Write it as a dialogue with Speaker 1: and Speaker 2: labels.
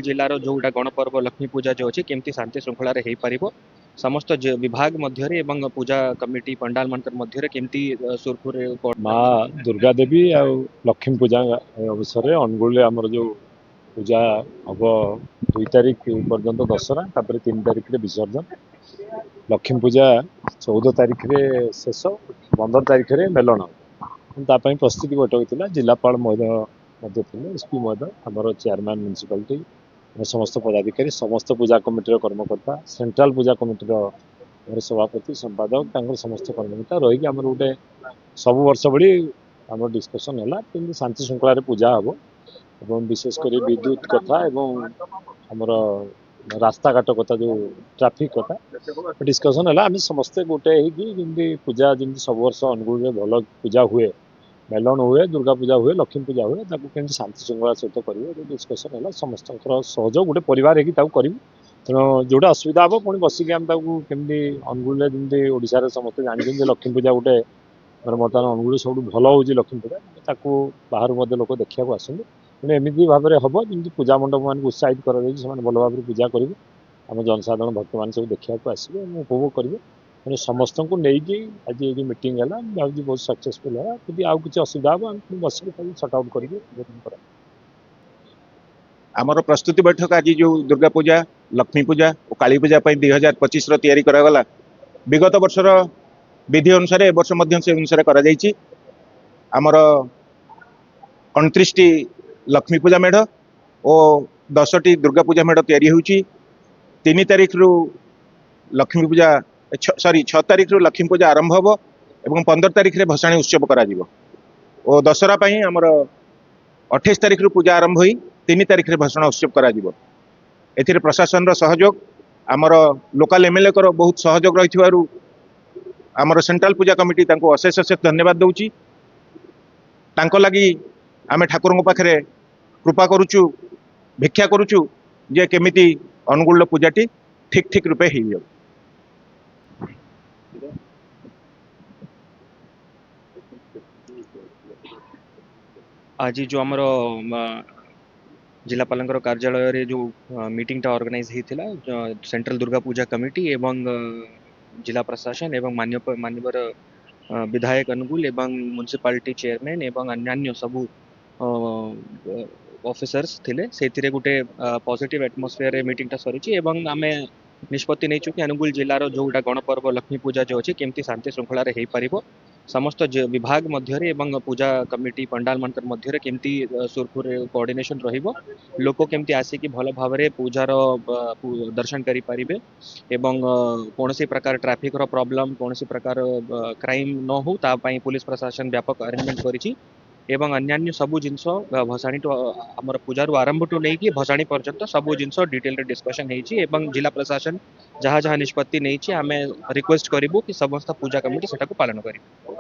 Speaker 1: जिलार जोटा गणपर्व लक्ष्मी पूजा जो अच्छी केमती शांति श्रृंखला हो पार समस्त विभाग मध्य पूजा कमिटी पंडाल मान मध्य केमती सुरखुर
Speaker 2: माँ दुर्गा देवी आ लक्ष्मी पूजा अवसर अनुगुल आमर जो पूजा हम 2 तारीख पर्यंत दशहरा तापर 3 तारीख विसर्जन लक्ष्मी पूजा 14 तारीख शेष 15 तारीख मेलन प्रस्तुति बैठक थी जिलापाल महोदय एसपी महोदय आमर चेयरमैन म्यूनिसिपालिटी समस्त पदाधिकारी समस्त पूजा कमिटी कर्मकर्ता सेंट्रल पूजा कमिटी सभापति संपादक समस्त कर्मकर्ता रही आम गोटे सब वर्ष भली आम डिस्कसन है शांति श्रृंखला पूजा हम एवं विशेषकर विद्युत कथा एवं आमर रास्ता घाट कथा जो ट्राफिक कथा डिस्कसन है आम समस्ते गोटे जमी पूजा जमी सब वर्ष अनुगुल भल पूजा हुए मेलन हुए दुर्गा पूजा हुए लक्ष्मी पूजा हुए कमी शांति श्रृंखला सहित करेंगे डिस्कसन है समस्त सहयोग गोटे परिवार करूँ तेणु जोटा असुविधा हम पुणी बसिक आम कमी अनुगुल जमी ओडार समस्त जानते लक्ष्मी पूजा गोटे बर्तमान अनुगुल सब भल हो लक्ष्मी पूजा बाहर लोक देखा आसते तेणु एमती भाव में हम जमी पूजा मंडप मान उत्साहित कर भल भाव में पूजा करेंगे आम जनसाधारण भक्त मान सब देखा आसवे उपभोग करेंगे तेणु समस्त को लेकिन आज ये मीटिंग है भावी बहुत सक्सेसफुल है यदि आउ कि असुविधा हम बस सट आउट कर
Speaker 3: आमर प्रस्तुति बैठक आज जो दुर्गा पूजा लक्ष्मी पूजा और काली पूजा 2025 तैयारी करागला विगत वर्षर विधि अनुसार ए वर्ष से अनुसार करा जायछि आमर 29टी लक्ष्मी पूजा मेढ़ और 10टी दुर्गा पूजा मेढ़ तैयारी होउछि 3 तारीख रु लक्ष्मी पूजा सॉरी 6 तारीख रु लक्ष्मी पूजा आरंभ होबो एवं 15 तारीख रे भसाणी उत्सव करा जिवो और दशहरा पई आमर 28 तारीख रु पूजा आरंभ होई 3 तारीख रे भसाण उत्सव करा जिवो एथिरे प्रशासन रो सहयोग आमर लोकल एमएलए कर बहुत सहयोग रहिथिबारु आमर सेंट्रल पूजा कमिटी तांको अशेष अशेष धन्यवाद दउची तांको लागि आमे ठाकुरଙ୍କ पाखरे कृपा करूचु भिक्षा करूचु जे केमिति अनुगुल पूजाटी ठीक ठीक रूपे हेइ जाउ।
Speaker 1: आज जो आमर जिलापाल कार्यालय रे जो मीटिंग टा ऑर्गेनाइज होता सेंट्रल दुर्गा पूजा कमिटी एवं जिला प्रशासन एवं मान्यवर विधायक अनुगुल एवं म्युनिसिपालिटी चेयरमैन एवं अन्य सबू ऑफिसर्स थिले से गोटे पॉजिटिव एटमॉस्फेयर मीटिंग टा सरी एवं आमे निष्पत्ति नहीं कि अनुगुल जिलार जोटा गणपर्व लक्ष्मी पूजा जो अच्छी केमती शांति श्रृंखला हो पार समस्त विभाग मध्य पूजा कमिटी पंडाल मान मध्य केमती सुरखुर कोऑर्डिनेशन रहिबो लोक केमती आसिक भल भाव में पूजार दर्शन करि पारिबे एवं कौन प्रकार ट्रैफिक रो प्रॉब्लम कौन प्रकार क्राइम न हो तापाई पुलिस प्रशासन व्यापक अरेंजमेंट करिछि एवं अन्यान्य सबू जिनस भसाणी टू आमर पूजार आरंभ टू नहीं कि भसाणी पर्यंत सबू जिनस डिटेल डिस्कशन होइछि एवं जिला प्रशासन जहाँ जहाँ निष्पत्ति नहीं आमे रिक्वेस्ट करिबु कि समस्त पूजा कमिटी सेटा को पालन करिबे।